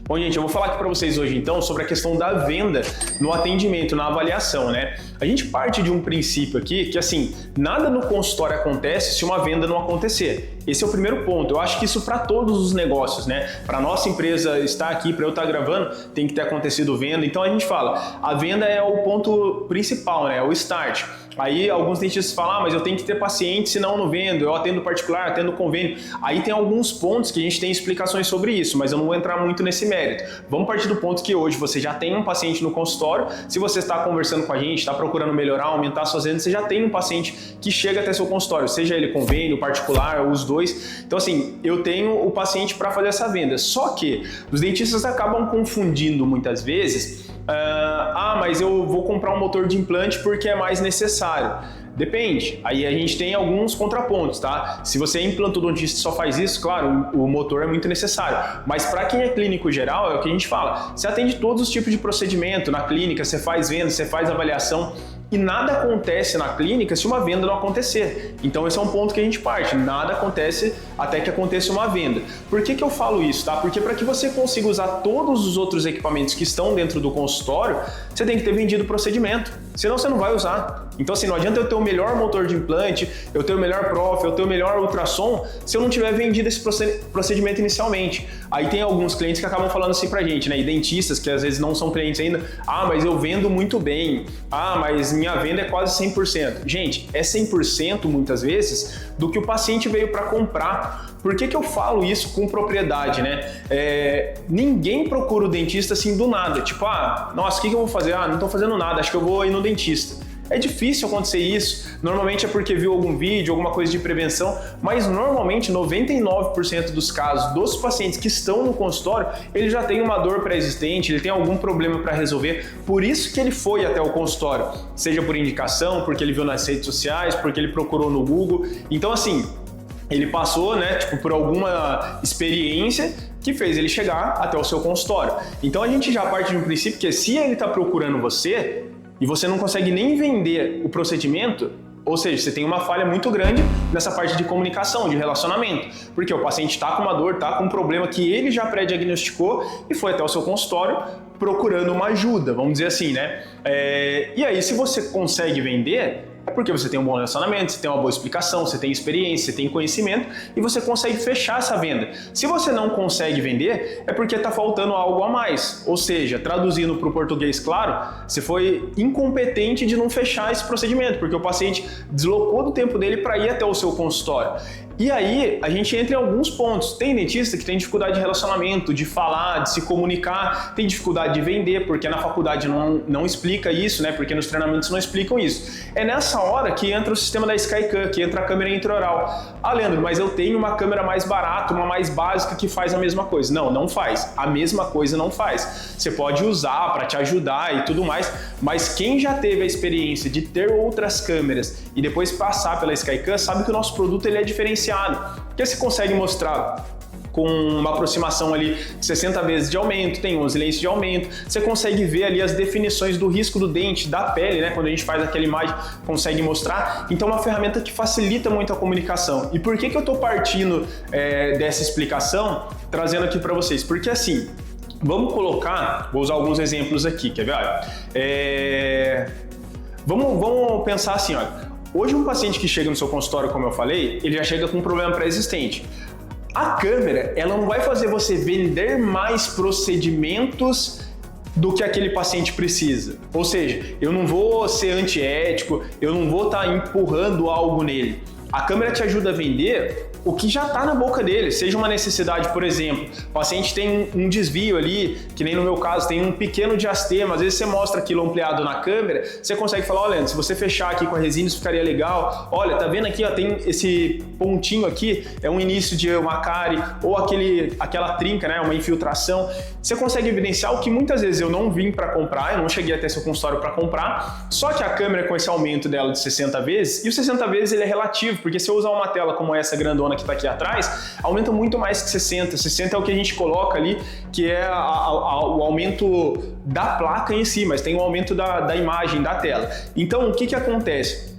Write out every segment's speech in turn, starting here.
Bom, gente, eu vou falar aqui para vocês hoje, então, sobre a questão da venda no atendimento, na avaliação, né? A gente parte de um princípio aqui que, assim, nada no consultório acontece se uma venda não acontecer. Esse é o primeiro ponto. Eu acho que isso para todos os negócios, né? Para nossa empresa estar aqui, para eu estar gravando, tem que ter acontecido venda. Então a gente fala, a venda é o ponto principal, né? O start. Aí alguns dentistas falam, mas eu tenho que ter paciente, senão eu não vendo, eu atendo particular, atendo convênio. Aí tem alguns pontos que a gente tem explicações sobre isso, mas eu não vou entrar muito nesse mérito. Vamos partir do ponto que hoje você já tem um paciente no consultório, se você está conversando com a gente, está procurando melhorar, aumentar suas vendas, você já tem um paciente que chega até seu consultório, seja ele convênio, particular, ou os dois. Então assim, eu tenho o paciente para fazer essa venda. Só que os dentistas acabam confundindo muitas vezes, mas eu vou comprar um motor de implante porque é mais necessário. Depende. Aí a gente tem alguns contrapontos, tá? Se você é implantodontista e só faz isso, claro, o motor é muito necessário. Mas para quem é clínico geral, é o que a gente fala. Você atende todos os tipos de procedimento na clínica, você faz venda, você faz avaliação. E nada acontece na clínica se uma venda não acontecer. Então esse é um ponto que a gente parte. Nada acontece até que aconteça uma venda. Por que eu falo isso, tá? Porque para que você consiga usar todos os outros equipamentos que estão dentro do consultório, você tem que ter vendido o procedimento. Senão você não vai usar. Então assim, não adianta eu ter o melhor motor de implante, eu ter o melhor prof, eu ter o melhor ultrassom, se eu não tiver vendido esse procedimento inicialmente. Aí tem alguns clientes que acabam falando assim pra gente, né? E dentistas que às vezes não são clientes ainda. Mas eu vendo muito bem. Mas minha venda é quase 100%. Gente, é 100% muitas vezes do que o paciente veio para comprar. Por que eu falo isso com propriedade, né? Ninguém procura o dentista assim do nada. Tipo, nossa, o que eu vou fazer? Não tô fazendo nada, acho que eu vou ir no dentista. É difícil acontecer isso, normalmente é porque viu algum vídeo, alguma coisa de prevenção, mas normalmente 99% dos casos dos pacientes que estão no consultório, ele já tem uma dor pré-existente, ele tem algum problema para resolver, por isso que ele foi até o consultório, seja por indicação, porque ele viu nas redes sociais, porque ele procurou no Google. Então assim, ele passou, né, por alguma experiência que fez ele chegar até o seu consultório. Então a gente já parte de um princípio que se ele está procurando você, e você não consegue nem vender o procedimento, ou seja, você tem uma falha muito grande nessa parte de comunicação, de relacionamento, porque o paciente está com uma dor, está com um problema que ele já pré-diagnosticou e foi até o seu consultório procurando uma ajuda, vamos dizer assim, né? E aí, se você consegue vender, é porque você tem um bom relacionamento, você tem uma boa explicação, você tem experiência, você tem conhecimento e você consegue fechar essa venda. Se você não consegue vender, é porque está faltando algo a mais. Ou seja, traduzindo para o português claro, você foi incompetente de não fechar esse procedimento, porque o paciente deslocou do tempo dele para ir até o seu consultório. E aí, a gente entra em alguns pontos. Tem dentista que tem dificuldade de relacionamento, de falar, de se comunicar, tem dificuldade de vender, porque na faculdade não explica isso, né? Porque nos treinamentos não explicam isso. É nessa hora que entra o sistema da Skycam, que entra a câmera intraoral. Leandro, mas eu tenho uma câmera mais barata, uma mais básica que faz a mesma coisa. Não faz. A mesma coisa não faz. Você pode usar para te ajudar e tudo mais, mas quem já teve a experiência de ter outras câmeras e depois passar pela Skycam, sabe que o nosso produto ele é diferenciado. Porque você consegue mostrar com uma aproximação ali de 60 vezes de aumento, tem 11 lentes de aumento, você consegue ver ali as definições do risco do dente, da pele, né? Quando a gente faz aquela imagem, consegue mostrar. Então é uma ferramenta que facilita muito a comunicação. E por que eu estou partindo dessa explicação, trazendo aqui para vocês? Porque assim, vamos colocar, vou usar alguns exemplos aqui, quer ver? Vamos pensar assim, olha. Hoje um paciente que chega no seu consultório, como eu falei, ele já chega com um problema pré-existente. A câmera, ela não vai fazer você vender mais procedimentos do que aquele paciente precisa. Ou seja, eu não vou ser antiético, eu não vou estar empurrando algo nele. A câmera te ajuda a vender o que já está na boca dele, seja uma necessidade, por exemplo, o paciente tem um desvio ali, que nem no meu caso, tem um pequeno diastema, às vezes você mostra aquilo ampliado na câmera, você consegue falar, olha, se você fechar aqui com a resina, isso ficaria legal, olha, tá vendo aqui, ó, tem esse pontinho aqui, é um início de uma cárie, ou aquela trinca, né, uma infiltração, você consegue evidenciar o que muitas vezes eu não vim para comprar, eu não cheguei até seu consultório para comprar, só que a câmera com esse aumento dela de 60 vezes, e o 60 vezes ele é relativo, porque se eu usar uma tela como essa grandona que está aqui atrás, aumenta muito mais que 60. 60 é o que a gente coloca ali, que é o aumento da placa em si, mas tem o aumento da imagem, da tela. Então, o que acontece?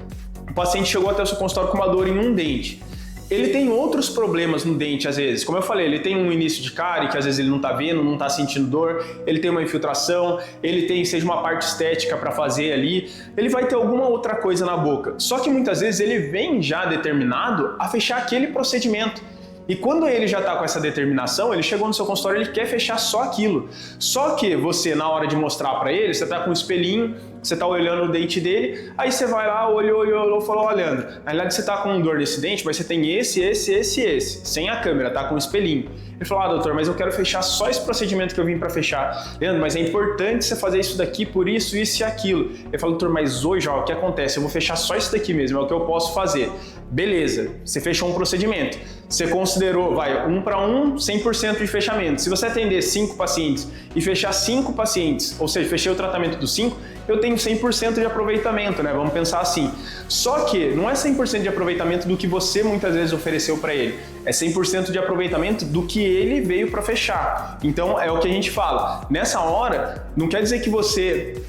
O paciente chegou até o seu consultório com uma dor em um dente. ele tem outros problemas no dente, às vezes. Como eu falei, ele tem um início de cárie, que às vezes ele não tá vendo, não tá sentindo dor, ele tem uma infiltração, ele tem, seja uma parte estética para fazer ali, ele vai ter alguma outra coisa na boca. Só que muitas vezes ele vem já determinado a fechar aquele procedimento. E quando ele já está com essa determinação, ele chegou no seu consultório, ele quer fechar só aquilo. Só que você, na hora de mostrar para ele, você está com um espelhinho, você está olhando o dente dele, aí você vai lá, olhou, falou, ó, Leandro, na realidade você está com dor nesse dente, mas você tem esse, sem a câmera, tá com um espelhinho. Ele falou, ah, doutor, mas eu quero fechar só esse procedimento que eu vim para fechar. Leandro, mas é importante você fazer isso daqui por isso, isso e aquilo. Ele falou, doutor, mas hoje, ó, o que acontece? Eu vou fechar só isso daqui mesmo, é o que eu posso fazer. Beleza, você fechou um procedimento. Você considerou, 1 para 1, 100% de fechamento. Se você atender 5 pacientes e fechar 5 pacientes, ou seja, fechei o tratamento dos 5, eu tenho 100% de aproveitamento, né? Vamos pensar assim. Só que não é 100% de aproveitamento do que você muitas vezes ofereceu para ele. É 100% de aproveitamento do que ele veio para fechar. Então é o que a gente fala. Nessa hora, não quer dizer que você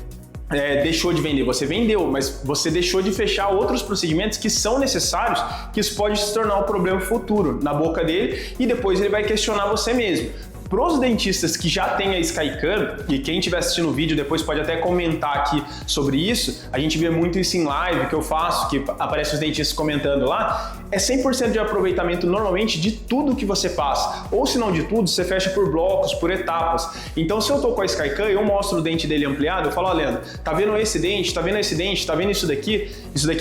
deixou de vender, você vendeu, mas você deixou de fechar outros procedimentos que são necessários, que isso pode se tornar um problema futuro na boca dele e depois ele vai questionar você mesmo. Para os dentistas que já têm a Skycam, e quem estiver assistindo o vídeo depois pode até comentar aqui sobre isso, a gente vê muito isso em live que eu faço, que aparece os dentistas comentando lá, é 100% de aproveitamento normalmente de tudo que você passa, ou se não de tudo, você fecha por blocos, por etapas. Então se eu tô com a Skycam, eu mostro o dente dele ampliado, eu falo, ó, Leandro, tá vendo esse dente, tá vendo esse dente, tá vendo isso daqui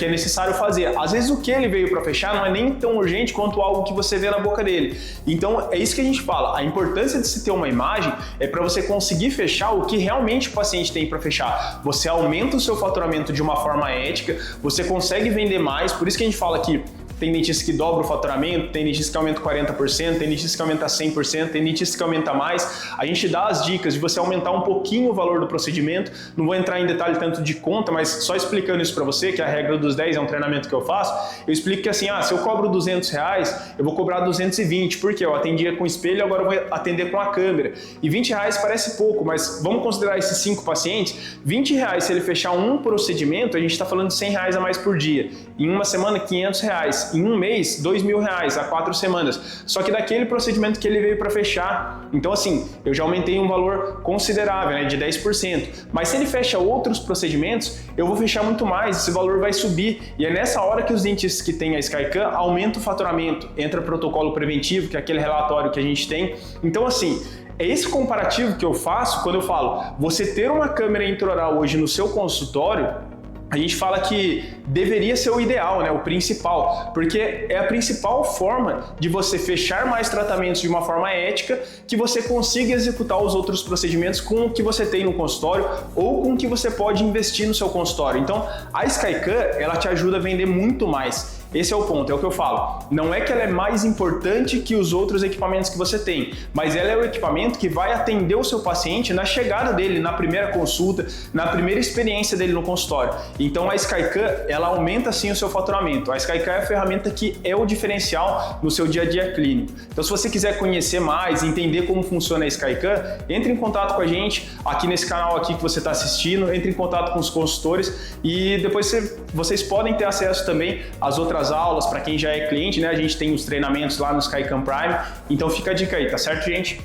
é necessário fazer. Às vezes o que ele veio para fechar não é nem tão urgente quanto algo que você vê na boca dele. Então é isso que a gente fala, a importância de se ter uma imagem é para você conseguir fechar o que realmente o paciente tem para fechar. Você aumenta o seu faturamento de uma forma ética, você consegue vender mais, por isso que a gente fala que tem dentista que dobra o faturamento, tem dentista que aumenta 40%, tem dentista que aumenta 100%, tem dentista que aumenta mais. A gente dá as dicas de você aumentar um pouquinho o valor do procedimento. Não vou entrar em detalhe tanto de conta, mas só explicando isso para você, que a regra dos 10 é um treinamento que eu faço, eu explico que assim, se eu cobro R$200, eu vou cobrar 220, porque eu atendia com espelho, agora eu vou atender com a câmera. E R$20 parece pouco, mas vamos considerar esses 5 pacientes, R$20 se ele fechar um procedimento, a gente está falando de R$100 a mais por dia. Em uma semana, R$500. Em um mês, R$2.000 a 4 semanas. Só que daquele procedimento que ele veio para fechar. Então assim, eu já aumentei um valor considerável, né, de 10%. Mas se ele fecha outros procedimentos, eu vou fechar muito mais, esse valor vai subir. E é nessa hora que os dentistas que têm a Skycam aumentam o faturamento. Entra protocolo preventivo, que é aquele relatório que a gente tem. Então assim, é esse comparativo que eu faço quando eu falo, você ter uma câmera intraoral hoje no seu consultório, a gente fala que deveria ser o ideal, né? O principal, porque é a principal forma de você fechar mais tratamentos de uma forma ética, que você consiga executar os outros procedimentos com o que você tem no consultório ou com o que você pode investir no seu consultório. Então, a Skycam, ela te ajuda a vender muito mais. Esse é o ponto, é o que eu falo. Não é que ela é mais importante que os outros equipamentos que você tem, mas ela é o equipamento que vai atender o seu paciente na chegada dele, na primeira consulta, na primeira experiência dele no consultório. Então a Skycam, ela aumenta sim o seu faturamento. A Skycam é a ferramenta que é o diferencial no seu dia a dia clínico. Então se você quiser conhecer mais, entender como funciona a Skycam, entre em contato com a gente aqui nesse canal aqui que você está assistindo, entre em contato com os consultores e depois vocês podem ter acesso também às outras aulas para quem já é cliente, né? A gente tem os treinamentos lá no Skycam Prime, então fica a dica aí, tá certo, gente?